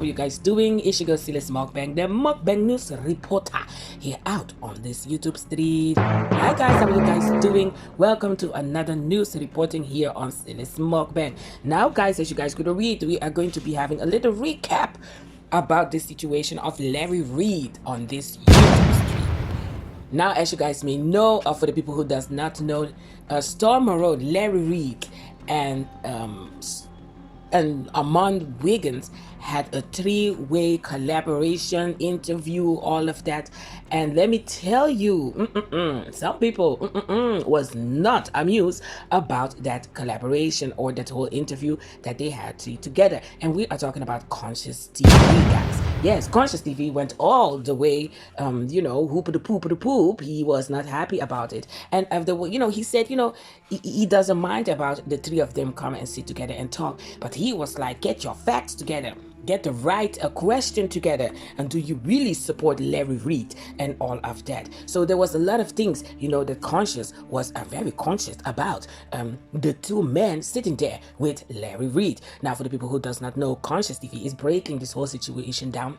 How you guys doing? It's your girl SYLISMUKBANG, the mukbang news reporter here out on this YouTube street. Hi guys, how are you guys doing? Welcome to another news reporting here on SYLISMUKBANG. Now guys, as you guys could read, we are going to be having a little recap about the situation of Larry Reid on this YouTube street. Now, as you guys may know, for the people who does not know, Storm Road, Larry Reid, and Armand Wiggins had a three-way collaboration interview, all of that. And let me tell you, some people was not amused about that collaboration or that whole interview that they had together. And we are talking about Conscious TV, guys. Yes, Conscious TV went all the way, hoop-a-da-poop-a-da-poop. He was not happy about it. And he said, he doesn't mind about the three of them come and sit together and talk. But he was like, get your facts together. Get the right question together. And do you really support Larry Reid and all of that? So there was a lot of things, that Conscious was very conscious about. The two men sitting there with Larry Reid. Now, for the people who does not know, Conscious TV is breaking this whole situation down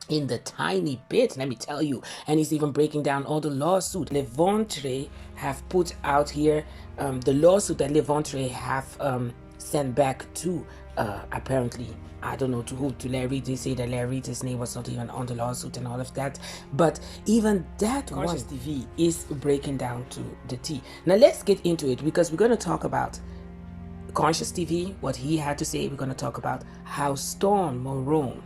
in the tiny bit, let me tell you. And he's even breaking down all the lawsuit Levontre have put out here, the lawsuit that Levontre have sent back to apparently, I don't know to who, to Larry. They say that Larry, his name was not even on the lawsuit and all of that. But even that Conscious TV is breaking down to the T. Now let's get into it, because we're going to talk about Conscious TV, what he had to say. We're going to talk about how Storm Morone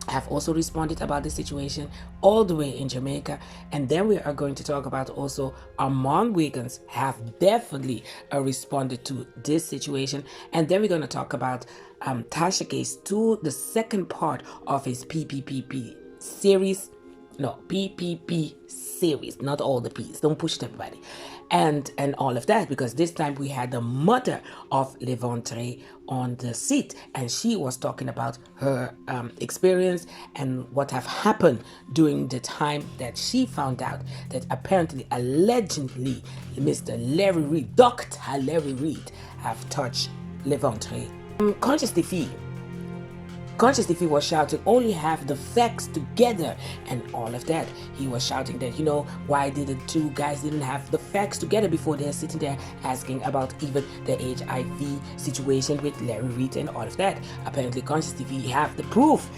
have also responded about the situation all the way in Jamaica. And then we are going to talk about also Armand Wiggins have definitely responded to this situation. And then we're going to talk about Tasha Case to the second part of his PPPP series. No, PPP series, not all the P's. Don't push it, everybody. And all of that, because this time we had the mother of Levontre on the seat, and she was talking about her experience and what have happened during the time that she found out that apparently, allegedly, Mr. Larry Reid, Dr. Larry Reid, have touched Levontre. Conscious TV was shouting, only have the facts together and all of that. He was shouting that, why did the two guys didn't have the facts together before they're sitting there asking about even the HIV situation with Larry Reid and all of that. Apparently, Conscious TV have the proof,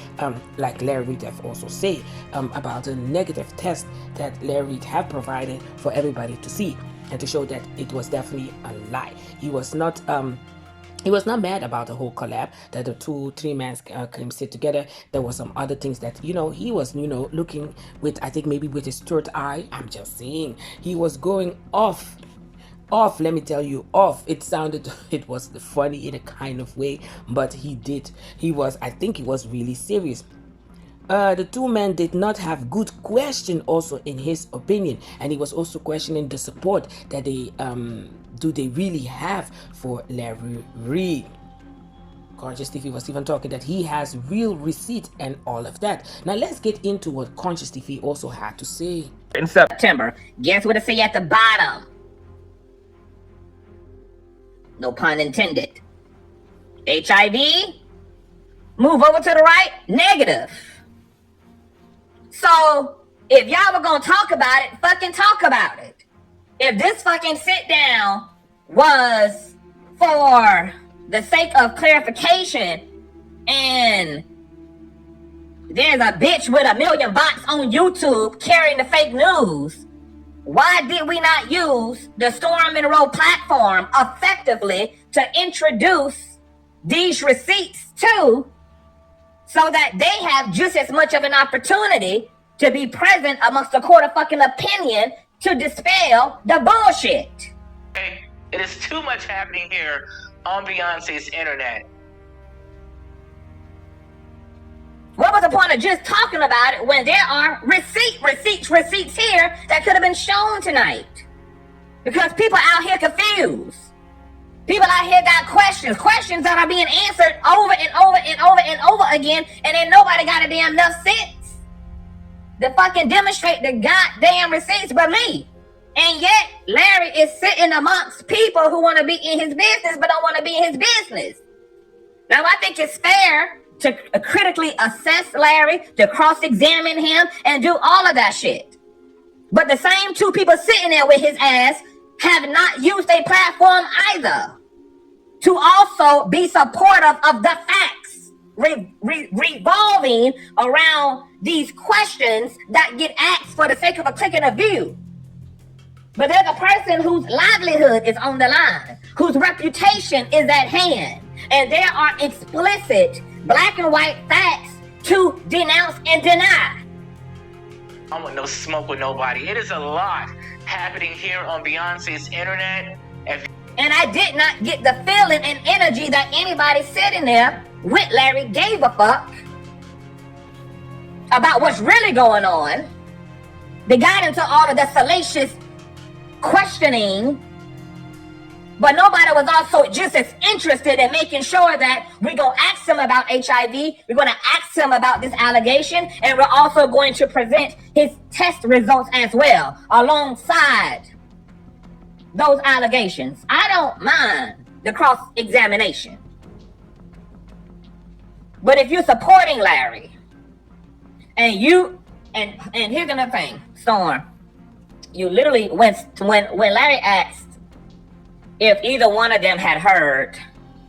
like Larry Reid have also said, about a negative test that Larry Reid have provided for everybody to see and to show that it was definitely a lie. He was not mad about the whole collab that the three men came sit together. There was some other things that he was looking with, I think maybe with his third eye. I'm just saying he was going off. Let me tell you, off. It was funny in a kind of way, but I think he was really serious. The two men did not have good question also in his opinion, and he was also questioning the support that they do they really have for Larry Reid. Conscious TV was even talking that he has real receipt and all of that. Now let's get into what Conscious TV also had to say. In September, guess what it say at the bottom? No pun intended. HIV, move over to the right, negative. So, if y'all were gonna talk about it, fucking talk about it. If this fucking sit down was for the sake of clarification and there's a bitch with 1 million bots on YouTube carrying the fake news, why did we not use the Storm and Road platform effectively to introduce these receipts too, so that they have just as much of an opportunity to be present amongst the court of fucking opinion to dispel the bullshit? It is too much happening here on Beyonce's internet. What was the point of just talking about it when there are receipts here that could have been shown tonight? Because people out here confused. People out here got questions that are being answered over and over again, and then nobody got a damn enough sense to fucking demonstrate the goddamn receipts but me. And yet, Larry is sitting amongst people who want to be in his business but don't want to be in his business. Now, I think it's fair to critically assess Larry, to cross-examine him, and do all of that shit. But the same two people sitting there with his ass have not used a platform either to also be supportive of the facts revolving around these questions that get asked for the sake of a click and a view. But there's a person whose livelihood is on the line, whose reputation is at hand, and there are explicit black and white facts to denounce and deny. I want no smoke with nobody. It is a lot happening here on Beyonce's internet. And I did not get the feeling and energy that anybody sitting there with Larry gave a fuck about what's really going on. They got into all of the salacious questioning, but nobody was also just as interested in making sure that we're going to ask him about HIV, we're going to ask him about this allegation, and we're also going to present his test results as well, alongside those allegations. I don't mind the cross-examination. But if you're supporting Larry, and here's another thing, Storm, you literally, when Larry asked if either one of them had heard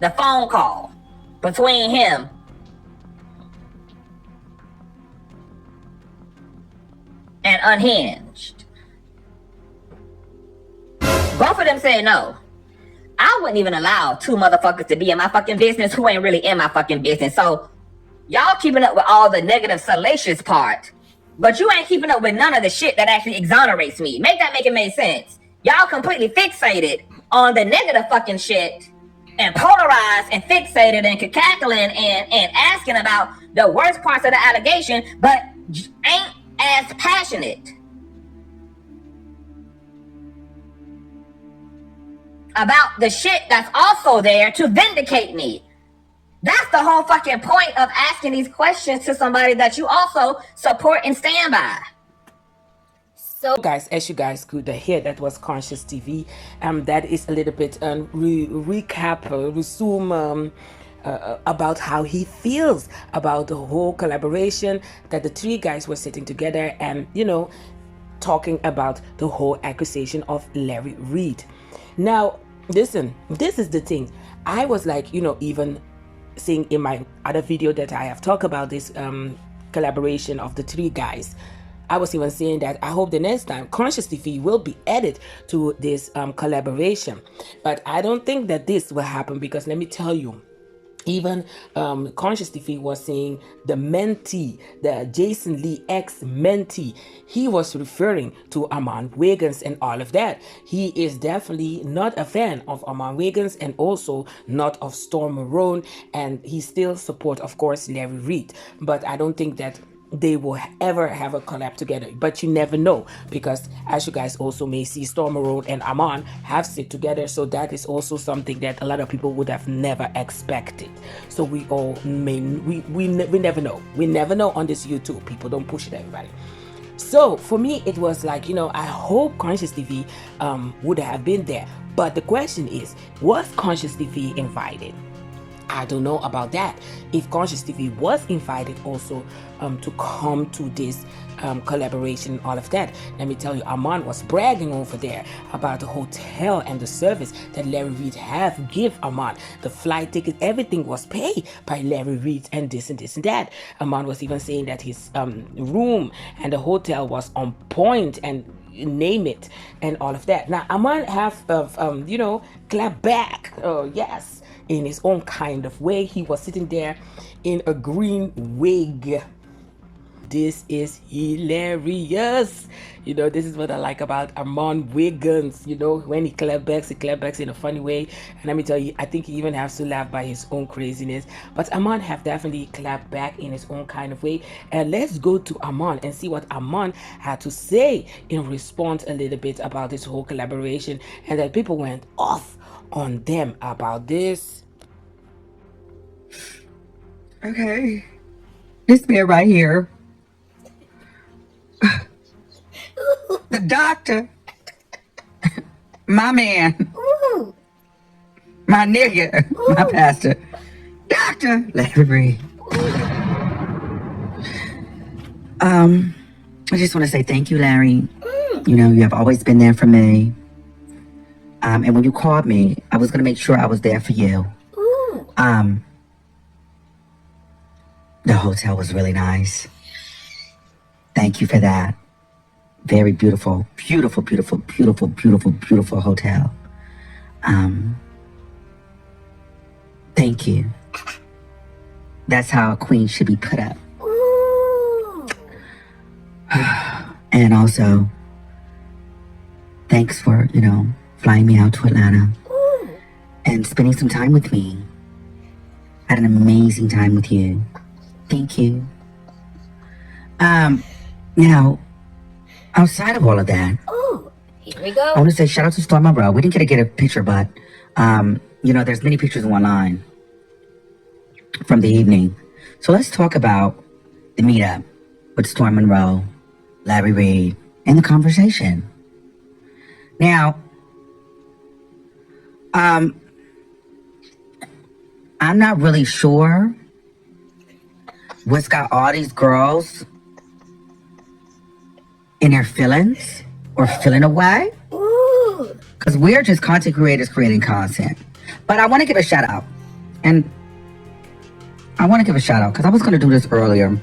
the phone call between him and Unhinged, both of them said no. I wouldn't even allow two motherfuckers to be in my fucking business who ain't really in my fucking business. So y'all keeping up with all the negative salacious part, but you ain't keeping up with none of the shit that actually exonerates me. Make it make sense. Y'all completely fixated on the negative fucking shit and polarized and fixated and cackling and asking about the worst parts of the allegation, but ain't as passionate about the shit that's also there to vindicate me. That's the whole fucking point of asking these questions to somebody that you also support and stand by. So guys, as you guys could hear, that was Conscious TV. That is a little bit resume about how he feels about the whole collaboration, that the three guys were sitting together and, you know, talking about the whole accusation of Larry Reid. Now, listen, this is the thing. I was like, you know, even seeing in my other video that I have talked about this collaboration of the three guys, I was even saying that I hope the next time Conscious TV will be added to this collaboration. But I don't think that this will happen, because let me tell you, even Conscious TV was saying the mentee, the Jason Lee ex-mentee, he was referring to Armand Wiggins and all of that. He is definitely not a fan of Armand Wiggins and also not of Storm Marone, and he still support, of course, Larry Reid. But I don't think that they will ever have a collab together, but you never know, because as you guys also may see, Storm Marone and Armand have sit together, so that is also something that a lot of people would have never expected. So we all may, we never know. We never know on this YouTube. People don't push it, everybody. So for me, it was like, you know, I hope Conscious TV would have been there, but the question is, was Conscious TV invited? I don't know about that. If Conscious TV was invited also to come to this collaboration, all of that, let me tell you, Armand was bragging over there about the hotel and the service that Larry Reid have give Armand. The flight ticket, everything was paid by Larry Reid, and this and this and that. Armand was even saying that his room and the hotel was on point, and name it, and all of that. Now Armand have you know, clap back, yes, in his own kind of way. He was sitting there in a green wig. This is hilarious. You know, this is what I like about Armand Wiggins. You know, when he clapbacks in a funny way. And let me tell you, I think he even has to laugh by his own craziness. But Armand have definitely clapped back in his own kind of way. And let's go to Armand and see what Armand had to say in response a little bit about this whole collaboration, and that people went off on them about this. Okay, this man right here, the doctor, my man, my nigga, my pastor, Dr. Larry Reid. I just want to say thank you, Larry. You know, you have always been there for me. And when you called me, I was going to make sure I was there for you. The hotel was really nice. Thank you for that. Very beautiful, beautiful, beautiful, beautiful, beautiful, beautiful hotel. Thank you. That's how a queen should be put up. And also, thanks for, you know, flying me out to Atlanta and spending some time with me. Had an amazing time with you. Thank you. Now, outside of all of that, Here we go. I want to say shout out to Storm Monroe. We didn't get a picture, but, you know, there's many pictures online from the evening. So let's talk about the meetup with Storm Monroe, Larry Reid, and the conversation. Now, I'm not really sure what's got all these girls in their feelings or feeling away. Because we're just content creators creating content. But I want to give a shout out. And I want to give a shout out because I was going to do this earlier.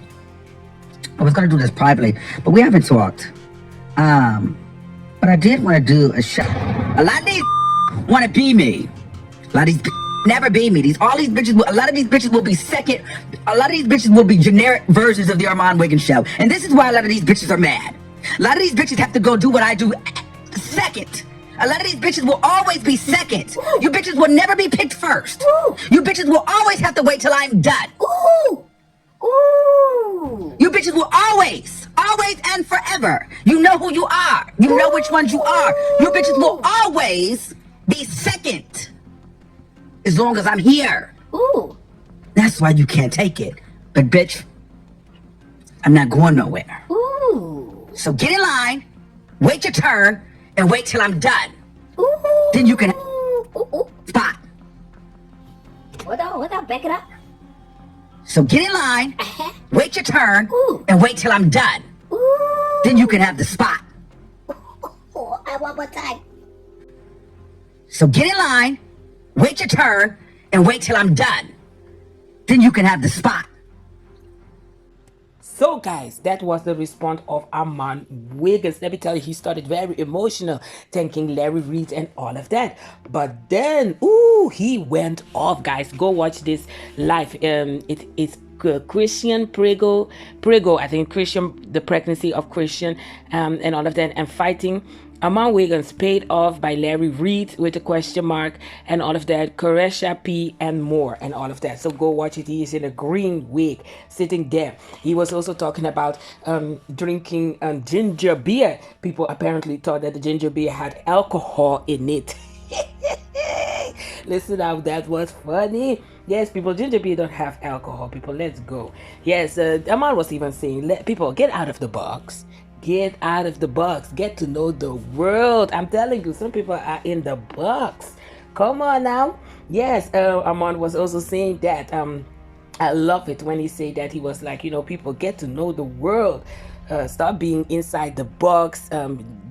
I was going to do this privately, but we haven't talked. But I did want to do a shout. A lot of these want to be me. A lot of these never be me. A lot of these bitches will be second. A lot of these bitches will be generic versions of the Armand Wiggins show. And this is why a lot of these bitches are mad. A lot of these bitches have to go do what I do second. A lot of these bitches will always be second. You bitches will never be picked first. You bitches will always have to wait till I'm done. You bitches will always and forever. You know who you are. You know which ones you are. You bitches will always be second. As long as I'm here. That's why you can't take it. But bitch, I'm not going nowhere. So get in line, wait your turn, and wait till I'm done. Then you can spot. Hold on, back it up. So get in line, wait your turn, and wait till I'm done. Then you can have the spot. One more time. So get in line, wait your turn, and wait till I'm done. Then you can have the spot. So guys, that was the response of Armand Wiggins. Let me tell you, he started very emotional, thanking Larry Reid and all of that. But then, he went off, guys. Go watch this live. It's Christian Prego, I think Christian, the pregnancy of Christian, and all of that, and fighting. Armand Wiggins paid off by Larry Reid with a question mark and all of that, Koresha P and more and all of that. So go watch it. He is in a green wig sitting there. He was also talking about drinking ginger beer. People apparently thought that the ginger beer had alcohol in it. Listen up, that was funny. Yes, people, ginger beer don't have alcohol. People, let's go. Yes, Armand was even saying, people, get out of the box. Get out of the box. Get to know the world. I'm telling you, some people are in the box. Come on now. Yes, Armand was also saying that. I love it when he said that. He was like, you know, people, get to know the world. Stop being inside the box.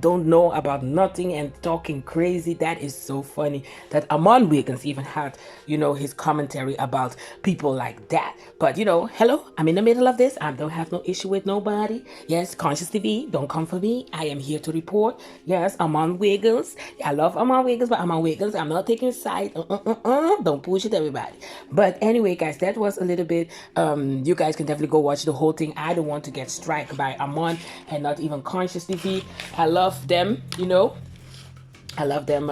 Don't know about nothing and talking crazy. That is so funny that Armand Wiggins even had, you know, his commentary about people like that. But, you know, hello, I'm in the middle of this. I don't have no issue with nobody. Yes, Conscious TV, don't come for me. I am here to report. Yes, Armand Wiggins. I love Armand Wiggins, but Armand Wiggins, I'm not taking side. Don't push it, everybody. But anyway, guys, that was a little bit, you guys can definitely go watch the whole thing. I don't want to get struck by Armand and not even Conscious TV. I love them, you know. I love them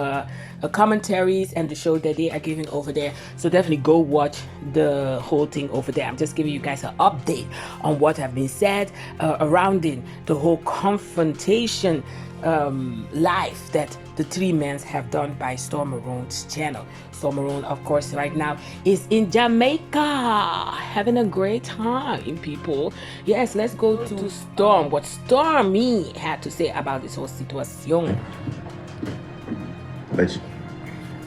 commentaries and the show that they are giving over there. So definitely go watch the whole thing over there. I'm just giving you guys an update on what have been said around the whole confrontation live that the three men have done by Storm Maroon's channel. Storm Maroon, of course, right now is in Jamaica having a great time, people. Yes, let's go to Storm. What Stormy had to say about this whole situation.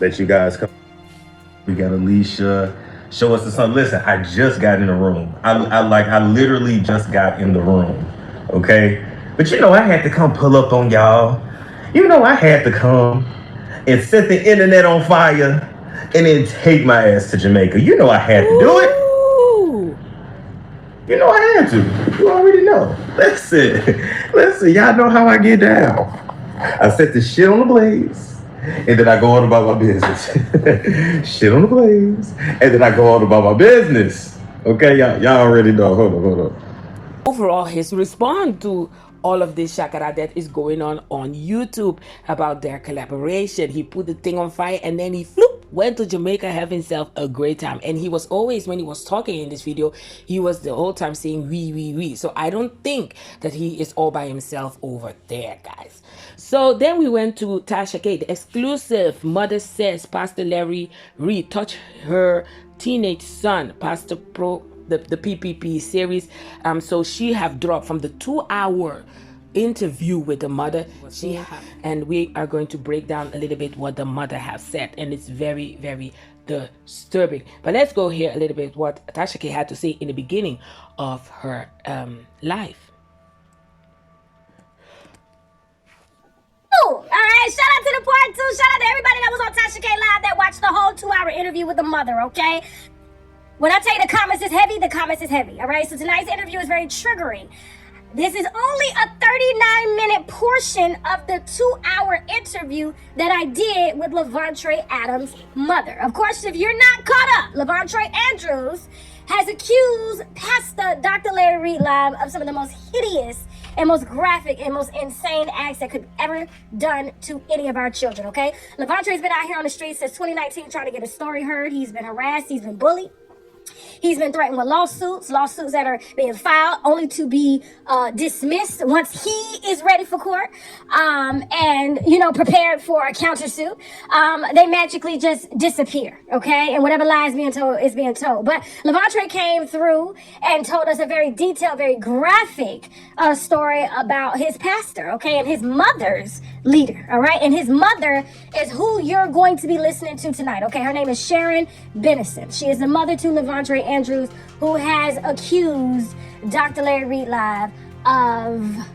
Let you guys come. We got Alicia, show us the sun. Listen, I just got in the room. I literally just got in the room. Okay? But you know, I had to come pull up on y'all. You know, I had to come and set the internet on fire and then take my ass to Jamaica. You know I had to do it. You know I had to. You already know. Listen, y'all know how I get down. I set the shit on the blaze, and then I go on about my business. Shit on the blaze, and then I go on about my business. Okay, y'all already know. Hold on. Overall, his response to all of this shakara that is going on YouTube about their collaboration, he put the thing on fire and then he went to Jamaica, have himself a great time. And he was always, when he was talking in this video, he was the whole time saying we. So I don't think that he is all by himself over there, guys. So then we went to Tasha K, the exclusive. Mother says Pastor Larry Reid touched her teenage son, Pastor Pro, the PPP series. So she have dropped from the 2-hour interview with the mother. And we are going to break down a little bit what the mother has said, and it's very, very disturbing. But let's go hear a little bit what Tasha K had to say in the beginning of her life. All right, shout out to the part 2. Shout out to everybody that was on Tasha K Live that watched the whole 2-hour interview with the mother, okay? When I tell you the comments is heavy, the comments is heavy, all right? So tonight's interview is very triggering. This is only a 39-minute portion of the 2-hour interview that I did with Levontre Adams' mother. Of course, if you're not caught up, Levontre Andrews has accused Pastor Dr. LarryReidLive of some of the most hideous and most graphic and most insane acts that could ever done to any of our children, okay? Levantre's been out here on the streets since 2019 trying to get a story heard. He's been harassed. He's been bullied. He's been threatened with lawsuits that are being filed only to be dismissed once he is ready for court and, you know, prepared for a countersuit. They magically just disappear, okay? And whatever lies being told is being told. But Levontre came through and told us a very detailed, very graphic story about his pastor, okay, and his mother's leader, all right? And his mother is who you're going to be listening to tonight, okay? Her name is Sharon Benison. She is the mother to Levontre Andrews, who has accused Dr. LarryReidLive of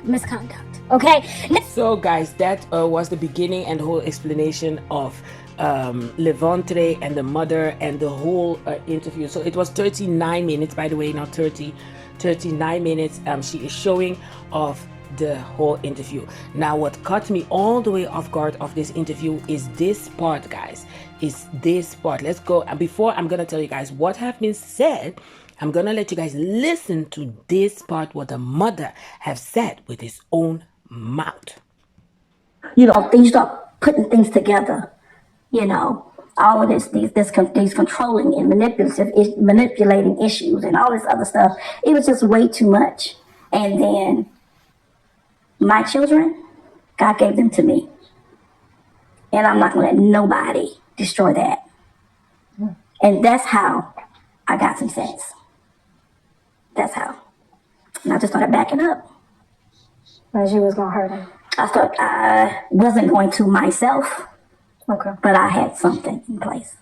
misconduct, okay? So guys, that was the beginning and whole explanation of Levontre and the mother and the whole interview. So it was 39 minutes, by the way, not 30, 39 minutes. She is showing off the whole interview. Now what caught me all the way off guard of this interview is this part, guys. Is this part. Let's go. And before I'm gonna tell you guys what have been said, I'm gonna let you guys listen to this part, what the mother have said with his own mouth. You know, you start putting things together, you know, all of these controlling and manipulating issues and all this other stuff. It was just way too much. And then my children, God gave them to me. And I'm not going to let nobody destroy that. And that's how I got some sense. That's how. And I just started backing up. As you was going to hurt him. I wasn't going to myself. Okay. But I had something in place.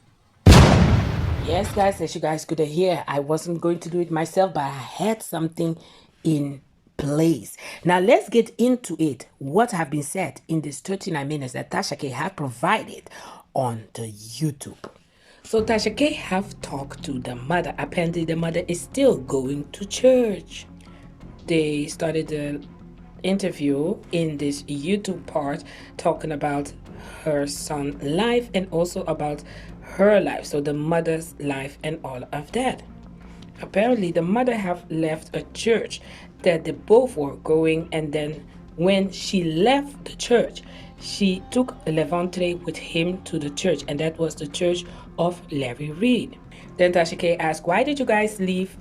Yes, guys, as you guys could hear, I wasn't going to do it myself, but I had something in place. Now let's get into it. What have been said in this 39 minutes that Tasha K have provided on the YouTube. So Tasha K have talked to the mother. Apparently the mother is still going to church. They started the interview in this YouTube part talking about her son's life and also about her life. So the mother's life and all of that. Apparently the mother have left a church that they both were going, and then when she left the church, she took Levontre with him to the church, and that was the church of Larry Reid. Then Tasha K asked, why did you guys leave?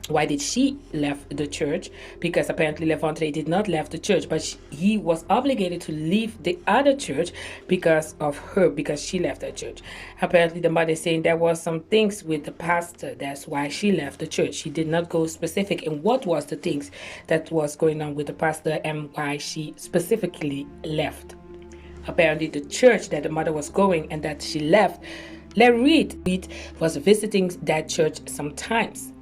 Why did she left the church? Because apparently Levontre did not left the church, but he was obligated to leave the other church because of her, because she left the church. Apparently the mother is saying there was some things with the pastor. That's why she left the church. She did not go specific in what was the things that was going on with the pastor and why she specifically left. Apparently the church that the mother was going and that she left, Larry Reid was visiting that church sometimes.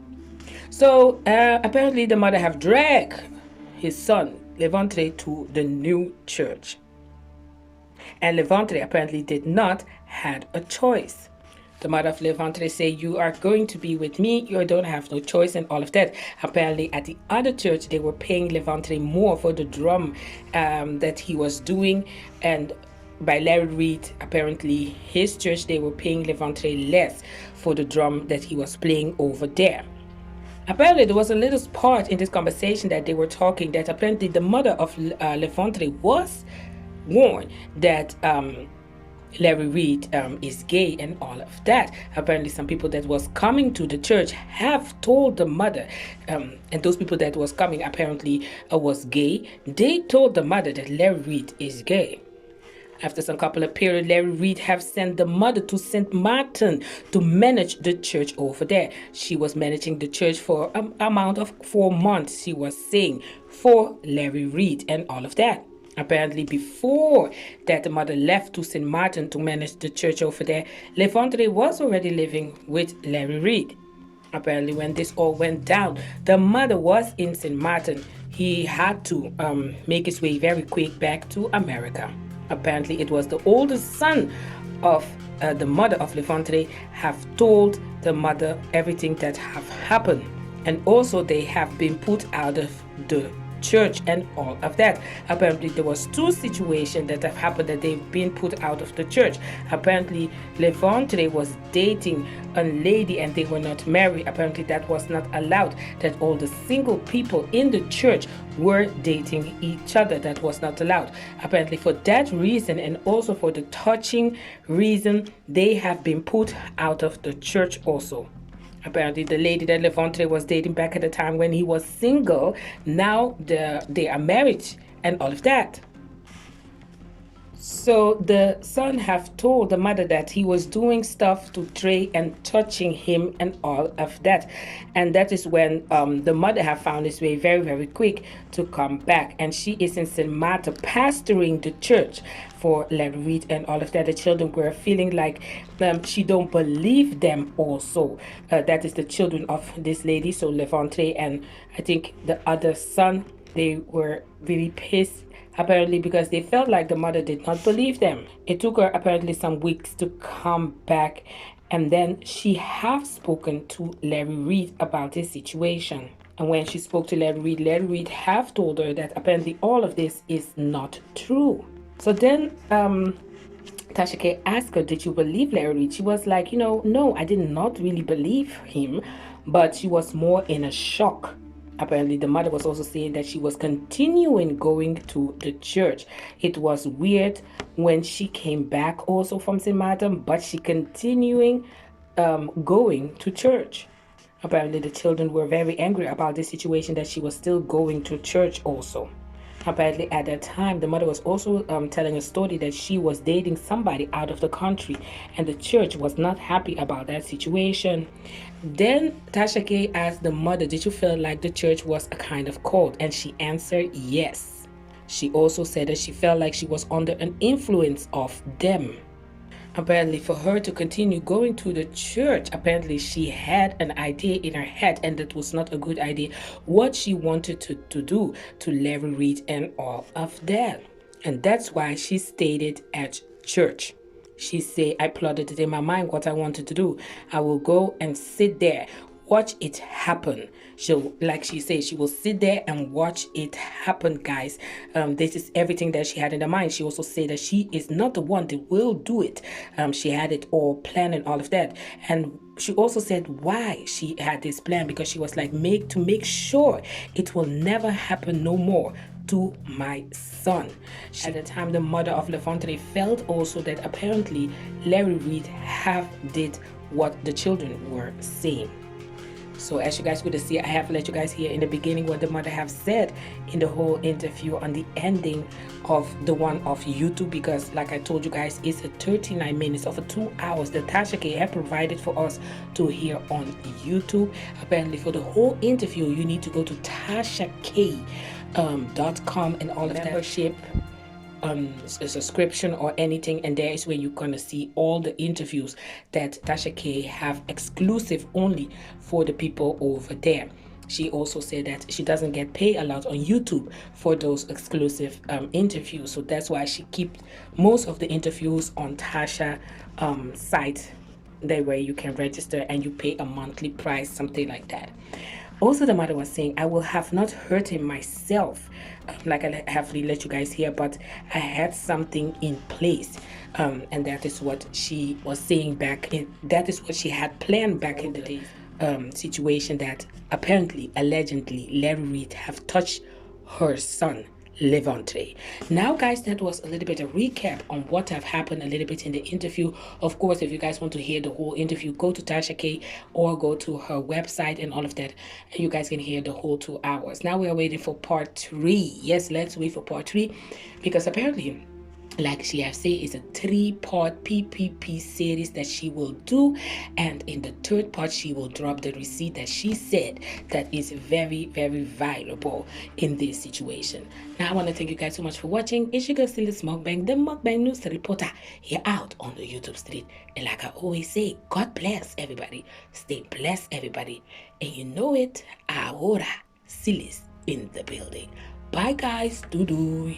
So apparently the mother have dragged his son Levante to the new church. And Levante apparently did not had a choice. The mother of Levante say, you are going to be with me, you don't have no choice and all of that. Apparently at the other church, they were paying Levante more for the drum that he was doing. And by Larry Reid, apparently his church, they were paying Levante less for the drum that he was playing over there. Apparently there was a little part in this conversation that they were talking that apparently the mother of Levante was warned that Larry Reid is gay and all of that. Apparently some people that was coming to the church have told the mother, and those people that was coming apparently was gay. They told the mother that Larry Reid is gay. After some couple of period, Larry Reid have sent the mother to St. Martin to manage the church over there. She was managing the church for an amount of 4 months, she was saying, for Larry Reid and all of that. Apparently before that, the mother left to St. Martin to manage the church over there, Levante was already living with Larry Reid. Apparently when this all went down, the mother was in St. Martin. He had to make his way very quick back to America. Apparently it was the oldest son of the mother of Levante have told the mother everything that have happened. And also they have been put out of the church and all of that. Apparently there was 2 situations that have happened that they've been put out of the church. Apparently Levante was dating a lady and they were not married. Apparently that was not allowed, that all the single people in the church were dating each other. That was not allowed. Apparently for that reason and also for the touching reason, they have been put out of the church also. Apparently the lady that Levante was dating back at the time when he was single, now they are married and all of that. So the son have told the mother that he was doing stuff to Trey and touching him and all of that. And that is when the mother have found his way very, very quick to come back. And she is in St. Marta pastoring the church for Larry Reid and all of that. The children were feeling like she don't believe them also. That is the children of this lady, so Levante and I think the other son, they were really pissed apparently because they felt like the mother did not believe them. It took her apparently some weeks to come back, and then she have spoken to Larry Reid about this situation. And when she spoke to Larry Reid have told her that apparently all of this is not true. So then Tasha K asked her, did you believe Larry Reid? She was like, no, I did not really believe him, but she was more in a shock. Apparently the mother was also saying that she was continuing going to the church. It was weird when she came back also from St. Martin, but she continuing going to church. Apparently the children were very angry about this situation that she was still going to church also. Apparently at that time the mother was also telling a story that she was dating somebody out of the country and the church was not happy about that situation. Then Tasha K asked the mother, did you feel like the church was a kind of cult? And she answered yes. She also said that she felt like she was under an influence of them. Apparently for her to continue going to the church, apparently she had an idea in her head, and that was not a good idea, what she wanted to do to Larry Reid and all of that. And that's why she stayed at church. She said, I plotted it in my mind what I wanted to do. I will go and sit there, watch it happen. Like she said, she will sit there and watch it happen, guys. This is everything that she had in her mind. She also said that she is not the one that will do it. She had it all planned and all of that. And she also said why she had this plan, because she was like, to make sure it will never happen no more to my son. At the time, the mother of Levante felt also that apparently Larry Reid did what the children were saying. So as you guys could see, I have let you guys hear in the beginning what the mother have said in the whole interview on the ending of the one of YouTube, because like I told you guys, it's a 39 minutes of 2 hours that Tasha K have provided for us to hear on YouTube. Apparently for the whole interview, you need to go to TashaK.com and all of that membership a subscription or anything, and there is where you're gonna see all the interviews that Tasha K have exclusive only for the people over there. She also said that she doesn't get paid a lot on YouTube for those exclusive interviews, so that's why she keeps most of the interviews on Tasha site, that way you can register and you pay a monthly price, something like that. Also, the mother was saying, I will have not hurt him myself, like I have really let you guys hear, but I had something in place. And that is what she was saying back in, that is what she had planned back in the day. Situation that apparently, allegedly, Larry Reid have touched her son, Levante. Now, guys, that was a little bit of recap on what have happened a little bit in the interview. Of course, if you guys want to hear the whole interview, go to Tasha K or go to her website and all of that, and you guys can hear the whole 2 hours. Now we are waiting for part 3. Yes, let's wait for part 3, because apparently, like she have said, it's a 3-part PPP series that she will do, and in the 3rd part she will drop the receipt that she said that is very, very valuable in this situation. Now I want to thank you guys so much for watching. It's your girl SYLISMUKBANG, the Mukbang news reporter, here out on the YouTube street. And like I always say, God bless everybody, stay blessed everybody, and you know it, ahora Sylis in the building. Bye guys, doo-doo.